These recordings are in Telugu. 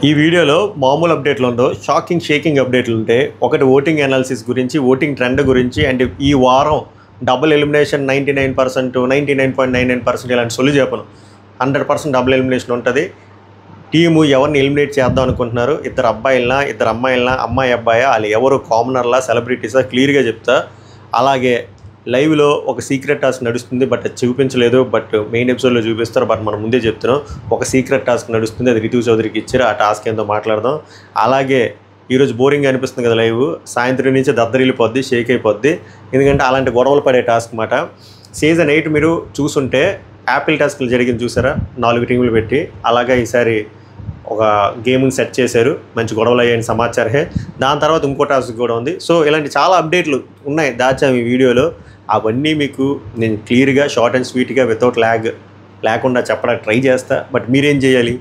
ఈ వీడియోలో మామూలు అప్డేట్లు ఉండవు, షేకింగ్ అప్డేట్లు ఉంటాయి. ఒకటి ఓటింగ్ అనాలిసిస్ గురించి, ఓటింగ్ ట్రెండ్ గురించి, అండ్ ఈ వారం డబుల్ ఎలిమినేషన్ 99%, 99.99% ఇలాంటి సొల్లు చెప్పను. 100% డబుల్ ఎలిమినేషన్ ఉంటుంది. టీము ఎవరిని ఎలిమినేట్ చేద్దాం అనుకుంటున్నారు, ఇద్దరు అబ్బాయిలనా ఇద్దరు అమ్మాయిలనా, అమ్మాయి అబ్బాయా, వాళ్ళు ఎవరు కామనర్లా సెలబ్రిటీసా క్లియర్గా చెప్తా. అలాగే లైవ్లో ఒక సీక్రెట్ టాస్క్ నడుస్తుంది, బట్ అది చూపించలేదు. బట్ మెయిన్ ఎపిసోడ్లో చూపిస్తారు, బట్ మనం ముందే చెప్తున్నాం ఒక సీక్రెట్ టాస్క్ నడుస్తుంది, అది రితు చౌదరికి ఇచ్చారు. ఆ టాస్క్ ఏందో మాట్లాడదాం. అలాగే ఈరోజు బోరింగ్ అనిపిస్తుంది కదా లైవ్, సాయంత్రం నుంచి దద్దరిల్లిపోద్ది, షేక్ అయిపోద్ది. ఎందుకంటే అలాంటి గొడవలు పడే టాస్క్ మాట. సీజన్ 8 మీరు చూసుంటే యాపిల్ టాస్క్లు జరిగింది చూసారా, 4 టీములు పెట్టి. అలాగే ఈసారి ఒక గేమ్ని సెట్ చేశారు, మంచి గొడవలు అయ్యాయని సమాచారమే. దాని తర్వాత ఇంకో టాస్క్ కూడా ఉంది. సో ఇలాంటి చాలా అప్డేట్లు ఉన్నాయి, దాచాము ఈ వీడియోలో. అవన్నీ మీకు నేను క్లియర్గా, షార్ట్ అండ్ స్వీట్గా, వితౌట్ ల్యాగ్ లేకుండా చెప్పడానికి ట్రై చేస్తా. బట్ మీరేం చేయాలి?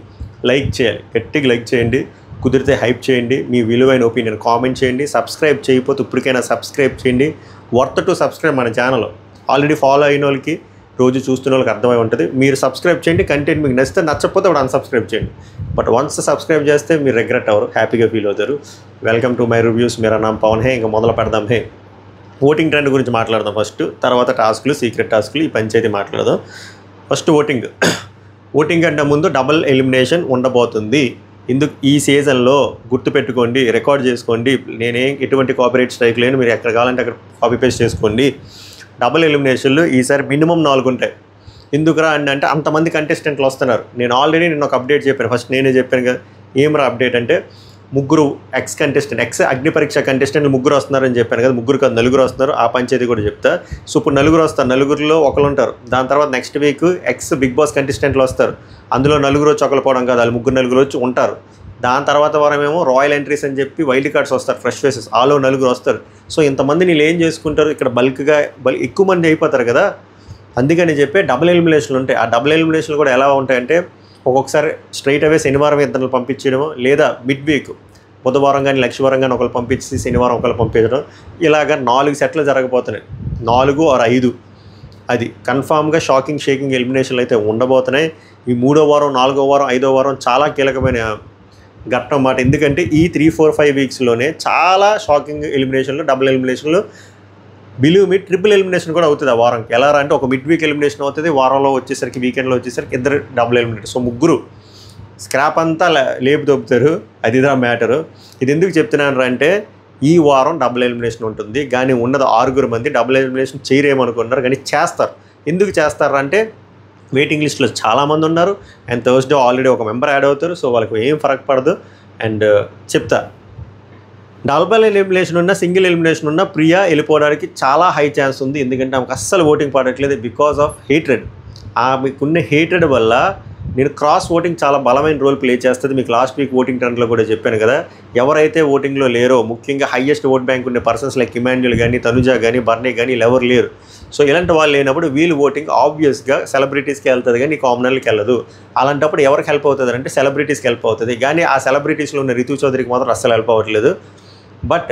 లైక్ చేయాలి, గట్టిగా లైక్ చేయండి, కుదిరితే హైప్ చేయండి, మీ విలువైన ఒపీనియన్ కామెంట్ చేయండి. సబ్స్క్రైబ్ చేయకపోతే ఇప్పటికైనా సబ్స్క్రైబ్ చేయండి. Worth to subscribe. మన ఛానల్ ఆల్రెడీ ఫాలో అయిన వాళ్ళకి, రోజు చూస్తున్న వాళ్ళకి అర్థమై ఉంటుంది. మీరు సబ్స్క్రైబ్ చేయండి, కంటెంట్ మీకు నచ్చితే, నచ్చకపోతే అప్పుడు అన్సబ్స్క్రైబ్ చేయండి. బట్ వన్స్ సబ్స్క్రైబ్ చేస్తే మీరు రిగ్రెట్ అవ్వరు, హ్యాపీగా ఫీల్ అవుతారు. Welcome to my reviews. మేరా నామ్ పవన్ హే. ఇంకా మొదలు పెడదాం. హే, ఓటింగ్ ట్రెండ్ గురించి మాట్లాడదాం ఫస్ట్, తర్వాత టాస్క్లు, సీక్రెట్ టాస్క్లు, ఈ పంచాయతీ మాట్లాడదాం. ఫస్ట్ ఓటింగ్ అంటే ముందు డబుల్ ఎలిమినేషన్ ఉండబోతుంది. ఇందుకు ఈ సీజన్లో గుర్తుపెట్టుకోండి, రికార్డ్ చేసుకోండి. ఎటువంటి కాపీరైట్ స్ట్రైక్ లేని, మీరు ఎక్కడ కావాలంటే అక్కడ కాపీ పేస్ట్ చేసుకోండి. డబుల్ ఎలిమినేషన్లు ఈసారి మినిమం 4 ఉంటాయి. ఎందుకురా అంటే అంతమంది కంటెస్టెంట్లు వస్తున్నారు. నేను ఆల్రెడీ ఒక అప్డేట్ చెప్పాను, ఫస్ట్ నేనే చెప్పాను కదా. ఏమరా అప్డేట్ అంటే, ముగ్గురు ఎక్స్ అగ్ని పరీక్ష కంటెస్టెంట్లు ముగ్గురు వస్తున్నారని చెప్పాను కదా. ముగ్గురు కాదు, 4 వస్తున్నారు. ఆ పంచాయతీ కూడా చెప్తా. సో ఇప్పుడు 4 వస్తారు, 4లో ఒకరు ఉంటారు. దాని తర్వాత నెక్స్ట్ వీక్ బిగ్ బాస్ కంటెస్టెంట్లు వస్తారు. అందులో 4 వచ్చి ఒకరు పోవడం కాదు, వాళ్ళు 3 వచ్చి ఉంటారు. దాని తర్వాత వారమేమో రాయల్ ఎంట్రీస్ అని చెప్పి వైల్డ్ కార్డ్స్ వస్తారు, ఫ్రెష్ ఫేసెస్. ఆలో 4 వస్తారు. సో ఇంతమంది వీళ్ళు ఏం చేసుకుంటారు, ఇక్కడ బల్క్గా ఎక్కువ మంది అయిపోతారు కదా. అందుకని చెప్పి డబుల్ ఎలిమినేషన్లు ఉంటాయి. ఆ డబుల్ ఎలిమినేషన్లు కూడా ఎలా ఉంటాయంటే, ఒక్కొక్కసారి స్ట్రైట్ అవే శనివారం ఇద్దరు పంపించడము, లేదా మిడ్ వీక్ బుధవారం కానీ లక్షవారం కానీ ఒకరు పంపించి శనివారం ఒకరు పంపించడం. ఇలాగ 4 సెట్లు జరగబోతున్నాయి, 4 or 5. అది కన్ఫామ్గా షేకింగ్ ఎలిమినేషన్లు అయితే ఉండబోతున్నాయి. ఈ 3వ వారం, 4వ వారం, 5వ వారం చాలా కీలకమైన ఘట్టం అన్నమాట. ఎందుకంటే ఈ 3, 4, 5 వీక్స్లోనే చాలా షాకింగ్ ఎలిమినేషన్లు, డబుల్ ఎలిమినేషన్లు, బిలీవ్ మీ ట్రిపుల్ ఎలిమినేషన్ కూడా అవుతుంది ఆ వారంకి. ఎలా అంటే ఒక మిడ్ వీక్ ఎలిమినేషన్ అవుతుంది, వారంలో వచ్చేసరికి, వీకెండ్లో వచ్చేసరికి ఇద్దరు డబుల్ ఎలిమినేషన్. సో 3 స్క్రాప్ అంతా లేపు దొబ్బుతారు. అదిదా మ్యాటరు. ఇది ఎందుకు చెప్తున్నాను అంటే, ఈ వారం డబుల్ ఎలిమినేషన్ ఉంటుంది, కానీ ఉన్నది 6 మంది. డబుల్ ఎలిమినేషన్ చేయరేమనుకున్నారు, కానీ చేస్తారు. ఎందుకు చేస్తారు అంటే, వెయిటింగ్ లిస్ట్లో చాలామంది ఉన్నారు. అండ్ థర్స్డే ఆల్రెడీ ఒక మెంబర్ యాడ్ అవుతారు. సో వాళ్ళకి ఏం ఫరక్ పడదు. అండ్ చెప్తా, డబుల్ ఎలిమినేషన్ ఉన్న, సింగిల్ ఎలిమినేషన్ ఉన్న ప్రియా వెళ్ళిపోవడానికి చాలా హై ఛాన్స్ ఉంది. ఎందుకంటే ఆమెకు అస్సలు ఓటింగ్ పడట్లేదు, బికాస్ ఆఫ్ హేట్రెడ్. ఆమెకున్న హేట్రెడ్ వల్ల నేను క్రాస్ ఓటింగ్ చాలా బలమైన రోల్ ప్లే చేస్తుంది. మీకు లాస్ట్ వీక్ ఓటింగ్ ట్రెండ్లో కూడా చెప్పాను కదా. ఎవరైతే ఓటింగ్లో లేరో, ముఖ్యంగా హైయెస్ట్ ఓట్ బ్యాంక్ ఉండే పర్సన్స్ లైక్ ఇమాన్యుల్ కానీ, తనుజ కానీ, బర్నీ కానీ, వీళ్ళు ఎవరు లేరు. సో ఇలాంటి వాళ్ళు లేనప్పుడు వీళ్ళు ఓటింగ్ ఆబ్వియస్గా సెలబ్రిటీస్కి వెళ్తుంది, కానీ కామనర్లకి వెళ్ళదు. అలాంటప్పుడు ఎవరికి హెల్ప్ అవుతుంది అంటే సెలబ్రిటీస్కి హెల్ప్ అవుతుంది. కానీ ఆ సెలబ్రిటీస్లో ఉన్న రితు చౌదరికి మాత్రం అస్సలు హెల్ప్ అవ్వట్లేదు. బట్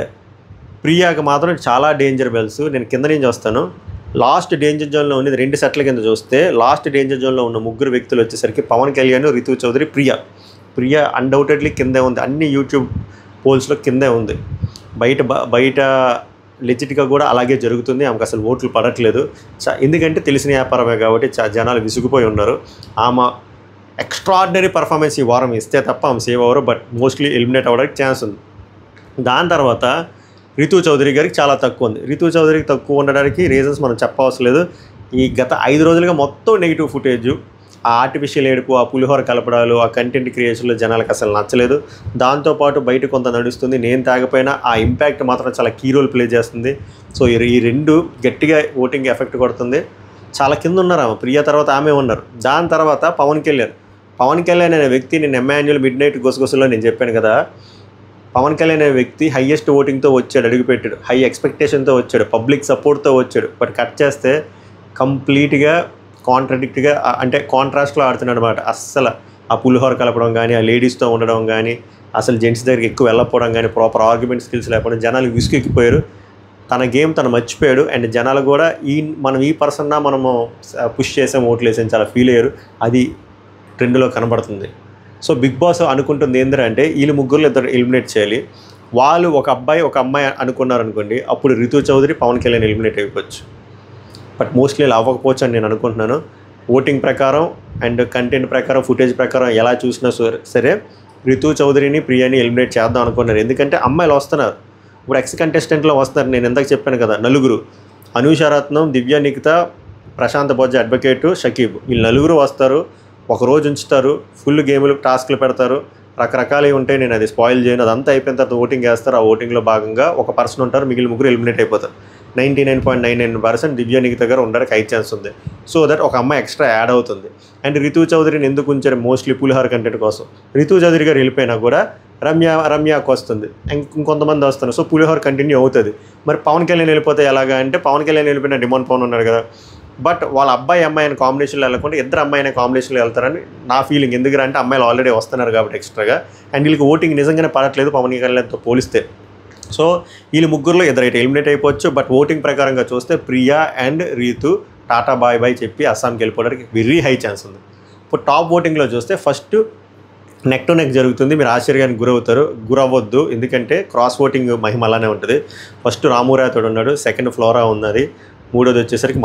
ప్రియాకి మాత్రం చాలా డేంజర్ బెల్స్. నేను కింద నుంచి వస్తాను. లాస్ట్ డేంజర్ జోన్లో ఉన్నది 2 సెట్ల కింద చూస్తే, లాస్ట్ డేంజర్ జోన్లో ఉన్న 3 వ్యక్తులు వచ్చేసరికి పవన్ కళ్యాణ్, రితు చౌదరి, ప్రియా అన్డౌటెడ్లీ కిందే ఉంది. అన్ని యూట్యూబ్ పోల్స్లో కిందే ఉంది. బయట లెజిట్గా కూడా అలాగే జరుగుతుంది. ఆమెకు అసలు ఓట్లు పడట్లేదు. ఎందుకంటే తెలిసిన వ్యాపారమే కాబట్టి జనాలు విసుగుపోయి ఉన్నారు. ఆమె ఎక్స్ట్రాడినరీ పర్ఫార్మెన్స్ ఈ వారం ఇస్తే తప్ప ఆమె సేవ్ అవ్వరు. బట్ మోస్ట్లీ ఎలిమినేట్ అవ్వడానికి ఛాన్స్ ఉంది. దాని తర్వాత రితు చౌదరి గారికి చాలా తక్కువ ఉంది. రితు చౌదరికి తక్కువ ఉండడానికి రీజన్స్ మనం చెప్పవలసిన లేదు. ఈ గత 5 రోజులుగా మొత్తం నెగిటివ్ ఫుటేజ్, ఆ ఆర్టిఫిషియల్ ఏడుపు, ఆ పులిహోర కలపడాలు, ఆ కంటెంట్ క్రియేషన్లో జనాలకు అసలు నచ్చలేదు. దాంతోపాటు బయట కొంత నడుస్తుంది. నేను తాగపోయినా ఆ ఇంపాక్ట్ మాత్రం చాలా కీ రోల్ ప్లే చేస్తుంది. సో ఈ 2 గట్టిగా ఓటింగ్ ఎఫెక్ట్ కొడుతుంది. చాలా కింద ఉన్నారు ఆమె. ప్రియా తర్వాత ఆమె ఉన్నారు. దాని తర్వాత పవన్ కళ్యాణ్ అనే వ్యక్తి, నేను ఎమ్మాన్యుల్ మిడ్ నైట్ గుసగుసలో నేను చెప్పాను కదా, పవన్ కళ్యాణ్ అనే వ్యక్తి హైయెస్ట్ ఓటింగ్తో వచ్చాడు, అడుగుపెట్టాడు, హై ఎక్స్పెక్టేషన్తో వచ్చాడు, పబ్లిక్ సపోర్ట్తో వచ్చాడు. బట్ కట్ చేస్తే కంప్లీట్గా కాంట్రాడిక్ట్గా, అంటే కాంట్రాస్ట్లో ఆడుతున్నాడు అనమాట. అస్సలు ఆ పులిహోర కలపడం కానీ, ఆ లేడీస్తో ఉండడం కానీ, అసలు జెంట్స్ దగ్గరికి ఎక్కువ వెళ్ళకపోవడం కానీ, ప్రాపర్ ఆర్గ్యుమెంట్ స్కిల్స్ లేకపోవడం, జనాలు విసుకెక్కిపోయారు. తన గేమ్ తను మర్చిపోయాడు. అండ్ జనాలు కూడా మనం ఈ పర్సన్నా మనము పుష్ చేసాం, ఓట్లు వేసాం చాలా ఫీల్ అయ్యారు. అది ట్రెండ్లో కనబడుతుంది. సో బిగ్ బాస్ అనుకుంటుంది ఏంటంటే వీళ్ళు ముగ్గురు ఇద్దరు ఎలిమినేట్ చేయాలి. వాళ్ళు ఒక అబ్బాయి ఒక అమ్మాయి అనుకున్నారనుకోండి, అప్పుడు రితు చౌదరి పవన్ కళ్యాణ్ ఎలిమినేట్ అయిపోవచ్చు. బట్ మోస్ట్లీ ఇలా అవ్వకపోవచ్చు అని నేను అనుకుంటున్నాను. ఓటింగ్ ప్రకారం అండ్ కంటెంట్ ప్రకారం ఫుటేజ్ ప్రకారం ఎలా చూసినా సరే రితు చౌదరిని ప్రియాని ఎలిమినేట్ చేద్దాం అనుకున్నారు. ఎందుకంటే అమ్మాయిలు వస్తున్నారు, ఇప్పుడు ఎక్స్ కంటెస్టెంట్లో వస్తున్నారు. నేను ఇందాక చెప్పాను కదా, నలుగురు, అనూషారత్నం, దివ్య నిఖిత, ప్రశాంత్ బొజ్జ, అడ్వకేటు, షకీబ్, వీళ్ళు నలుగురు వస్తారు. ఒకరోజు ఉంచుతారు, ఫుల్ గేములు టాస్క్లు పెడతారు, రకరకాలవి ఉంటాయి. నేను అది స్పాయిల్ చేయను. అదంతా అయిపోయిన తర్వాత ఓటింగ్ వేస్తారు. ఆ ఓటింగ్లో భాగంగా ఒక పర్సన్ ఉంటారు, మిగిలిన ముగ్గురు ఎలిమినేట్ అయిపోతారు. 99.99% దివ్య నిఖిత గారు ఉండడానికి హై ఛాన్స్ ఉంది. సో దట్ ఒక అమ్మాయి ఎక్స్ట్రా యాడ్ అవుతుంది. అండ్ రితు చౌదరిని ఎందుకు ఉంచారు? మోస్ట్లీ పులిహార కంటెంట్ కోసం. రితు చౌదరి గారు వెళ్ళిపోయినా కూడా రమ్యకు వస్తుంది, ఇంకొంతమంది వస్తున్నారు. సో పులిహార కంటిన్యూ అవుతుంది. మరి పవన్ కళ్యాణ్ వెళ్ళిపోతే ఎలాగా అంటే, పవన్ కళ్యాణ్ వెళ్ళిపోయిన డిమాండ్ పవన్ ఉన్నారు కదా, బట్ వాళ్ళ అబ్బాయి అమ్మాయి అని కాంబినేషన్లో వెళ్ళకుండా ఇద్దరు అమ్మాయి అనే కాంబినేషన్లో వెళ్తారని నా ఫీలింగ్. ఎందుకంటే అమ్మాయిలు ఆల్రెడీ వస్తున్నారు కాబట్టి ఎక్స్ట్రాగా. అండ్ వీళ్ళకి ఓటింగ్ నిజంగానే పడట్లేదు పవన్ కళ్యాణ్తో పోలిస్తే. సో వీళ్ళు ముగ్గురులో ఇద్దరైతే ఎలిమినేట్ అయిపోవచ్చు. బట్ ఓటింగ్ ప్రకారంగా చూస్తే Priya and Ritu tata bye bye చెప్పి అస్సాంకి వెళ్ళిపోవడానికి వెరీ హై ఛాన్స్ ఉంది. ఇప్పుడు టాప్ ఓటింగ్లో చూస్తే ఫస్ట్ నెక్ టు నెక్ జరుగుతుంది. మీరు ఆశ్చర్యానికి గురవ్వద్దు, ఎందుకంటే క్రాస్ ఓటింగ్ మహిమ అలానే ఉంటుంది. ఫస్ట్ రామురాతోడు ఉన్నాడు, సెకండ్ ఫ్లోరా ఉన్నది, మూడోది వచ్చేసరికి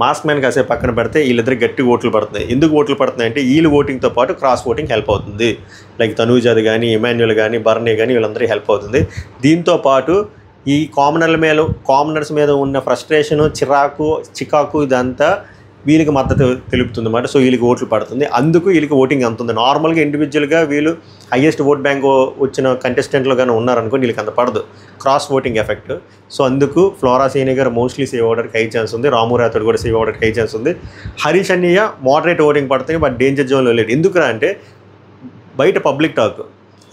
మాస్క్ మ్యాన్ కాసేపు పక్కన పెడితే వీళ్ళిద్దరు గట్టి ఓట్లు పడుతున్నాయి. ఎందుకు ఓట్లు పడుతున్నాయి అంటే వీళ్ళు ఓటింగ్తో పాటు క్రాస్ ఓటింగ్ హెల్ప్ అవుతుంది. లైక్ తనూజాది కానీ, ఇమాన్యుల్ కానీ, బర్నీ కానీ వీళ్ళందరికీ హెల్ప్ అవుతుంది. దీంతో పాటు ఈ కామనర్స్ మీద ఉన్న ఫ్రస్ట్రేషను, చికాకు ఇదంతా వీళ్ళకి మద్దతు తెలుపుతుంది అన్నమాట. సో వీళ్ళకి ఓట్లు పడుతుంది, అందుకు వీళ్ళకి ఓటింగ్ అంత ఉంది. నార్మల్గా ఇండివిజువల్గా వీళ్ళు హైయెస్ట్ ఓట్ బ్యాంక్ వచ్చిన కంటెస్టెంట్లు కానీ ఉన్నారనుకో వీళ్ళకి అంత పడదు, క్రాస్ ఓటింగ్ ఎఫెక్ట్. సో అందుకు ఫ్లోరా సీని గారు మోస్ట్లీ సేవ్ అవ్వడానికి హై ఛాన్స్ ఉంది. రామురాతోడు కూడా సేవ్ అవ్వడానికి హై ఛాన్స్ ఉంది. హరీష్ అన్నయ్య మోడరేట్ ఓటింగ్ పడుతుంది, బట్ డేంజర్ జోన్లో లేదు. ఎందుకురా అంటే బయట పబ్లిక్ టాక్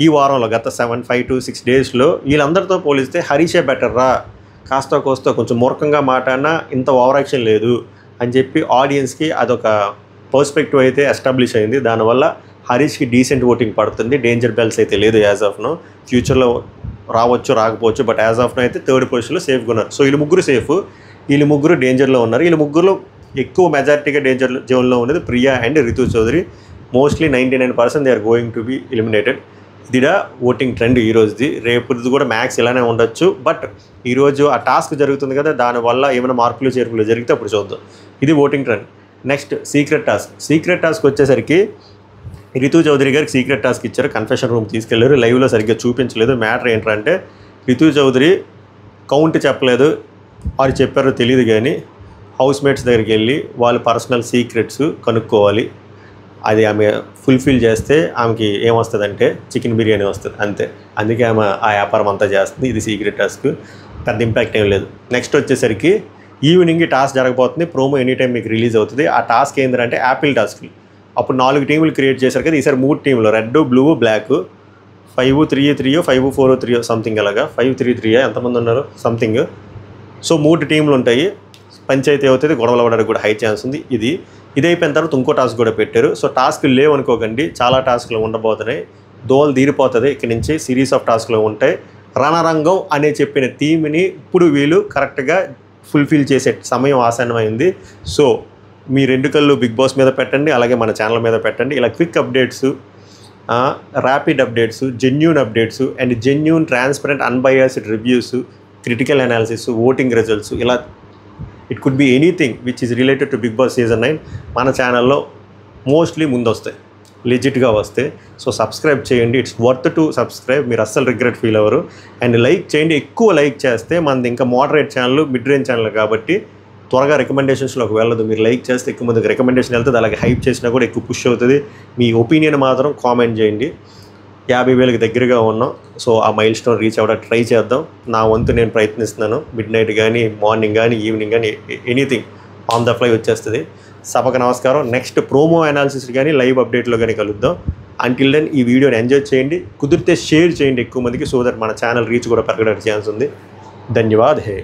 ఈ వారంలో గత 5 to 6 డేస్లో వీళ్ళందరితో పోలిస్తే హరీషే బెటర్ రా, కాస్త కోస్త కొంచెం మూర్ఖంగా మాట్లాడినా ఇంత ఓవర్ యాక్షన్ లేదు అని చెప్పి ఆడియన్స్కి అదొక పర్స్పెక్టివ్ అయితే ఎస్టాబ్లిష్ అయింది. దానివల్ల హరీష్కి డీసెంట్ ఓటింగ్ పడుతుంది. డేంజర్ బెల్స్ అయితే లేదు యాజ్ ఆఫ్ నో. ఫ్యూచర్లో రావచ్చు రాకపోవచ్చు, బట్ యాజ్ ఆఫ్ నో అయితే థర్డ్ పొజిషన్లో సేఫ్గా ఉన్నారు. సో వీళ్ళు ముగ్గురు సేఫ్, వీళ్ళు ముగ్గురు డేంజర్లో ఉన్నారు. వీళ్ళు ముగ్గురులో ఎక్కువ మెజారిటీగా డేంజర్ జోన్లో ఉన్నది Priya and Ritu Chaudhary. Mostly 99% they are going to be eliminated. ఇదిడా ఓటింగ్ ట్రెండ్ ఈరోజుది. రేపుది కూడా మ్యాక్స్ ఇలానే ఉండొచ్చు, బట్ ఈరోజు ఆ టాస్క్ జరుగుతుంది కదా, దానివల్ల ఏమైనా మార్పులు చేర్పులు జరిగితే అప్పుడు చూద్దాం. ఇది voting trend. Next secret task వచ్చేసరికి రితు చౌదరి గారికి సీక్రెట్ టాస్క్ ఇచ్చారు, కన్ఫెషన్ రూమ్ తీసుకెళ్లారు, లైవ్లో సరిగ్గా చూపించలేదు. మ్యాటర్ ఏంటంటే రితు చౌదరి కౌంట్ చెప్పలేదు, వారు చెప్పారో తెలియదు కానీ హౌస్ మేట్స్ దగ్గరికి వెళ్ళి వాళ్ళ పర్సనల్ సీక్రెట్స్ కనుక్కోవాలి. అది ఆమె ఫుల్ఫిల్ చేస్తే ఆమెకి ఏమొస్తుందంటే చికెన్ బిర్యానీ వస్తుంది అంతే. అందుకే ఆమె ఆ వ్యాపారం అంతా చేస్తుంది. ఇది సీక్రెట్ టాస్క్, పెద్ద ఇంపాక్ట్ ఏం లేదు. నెక్స్ట్ వచ్చేసరికి ఈవినింగ్ టాస్క్ జరగబోతుంది, ప్రోమో ఎనీ టైం మీకు రిలీజ్ అవుతుంది. ఆ టాస్క్ ఏంటంటే యాపిల్ టాస్క్లు. అప్పుడు 4 టీములు క్రియేట్ చేశారు కదా, ఈసారి 3 టీములు, రెడ్, బ్లూ, బ్లాక్, 5-3-3 5-4-3 సంథింగ్ అలాగా, 5-3-3 ఎంతమంది ఉన్నారు సంథింగ్. సో 3 టీములు ఉంటాయి, పంచాయతీ అవుతుంది, గొడవలు అవ్వడానికి కూడా హై ఛాన్స్ ఉంది. ఇది అయిపోయిన తర్వాత ఇంకో టాస్క్ కూడా పెట్టారు. సో టాస్క్లు లేవనుకోకండి, చాలా టాస్క్లు ఉండబోతున్నాయి. దోలు తీరిపోతుంది. ఇక్కడి నుంచి సిరీస్ ఆఫ్ టాస్క్లు ఉంటాయి. రణరంగం అనే చెప్పిన థీమ్ని ఇప్పుడు వీళ్ళు కరెక్ట్గా ఫుల్ఫిల్ చేసే సమయం ఆసన్నమైంది. సో మీ 2 కళ్ళు బిగ్ బాస్ మీద పెట్టండి, అలాగే మన ఛానల్ మీద పెట్టండి. ఇలా quick updates, rapid updates, genuine updates and genuine transparent unbiased reviews, critical analysis, voting results, ఇలా it could be anything which is related to Big Boss season 9 మన ఛానల్లో మోస్ట్లీ ముందు వస్తాయి, లెజిట్గా వస్తాయి. సో సబ్స్క్రైబ్ చేయండి, ఇట్స్ వర్త్ టు సబ్స్క్రైబ్. మీరు అస్సలు రిగ్రెట్ ఫీల్ అవ్వరు. అండ్ లైక్ చేయండి, ఎక్కువ లైక్ చేస్తే మనది ఇంకా moderate channel, mid range channel కాబట్టి త్వరగా రికమెండేషన్స్లోకి వెళ్ళదు. మీరు లైక్ చేస్తే ఎక్కువ మందికి రికమెండేషన్ వెళ్తుంది, అలాగే హైప్ చేసినా కూడా ఎక్కువ పుష్ అవుతుంది. మీ ఒపీనియన్ మాత్రం కామెంట్ చేయండి. 50,000కి దగ్గరగా ఉన్నాం. సో ఆ మైల్ స్టోన్ రీచ్ అవ్వడానికి ట్రై చేద్దాం. నా వంతు నేను ప్రయత్నిస్తున్నాను. మిడ్ నైట్ కానీ, మార్నింగ్ కానీ, ఈవినింగ్ కానీ, ఎనీథింగ్ ఆన్ ద ఫ్లై వచ్చేస్తుంది. సభకు నమస్కారం. నెక్స్ట్ ప్రోమో అనాలిసిస్ కానీ, లైవ్ అప్డేట్లో కానీ కలుద్దాం. అంటిల్ దెన్ ఈ వీడియోని ఎంజాయ్ చేయండి, కుదిరితే షేర్ చేయండి ఎక్కువ మందికి, సో దట్ మన ఛానల్ రీచ్ కూడా పెరగడానికి ఛాన్స్ ఉంది. ధన్యవాద్ హే.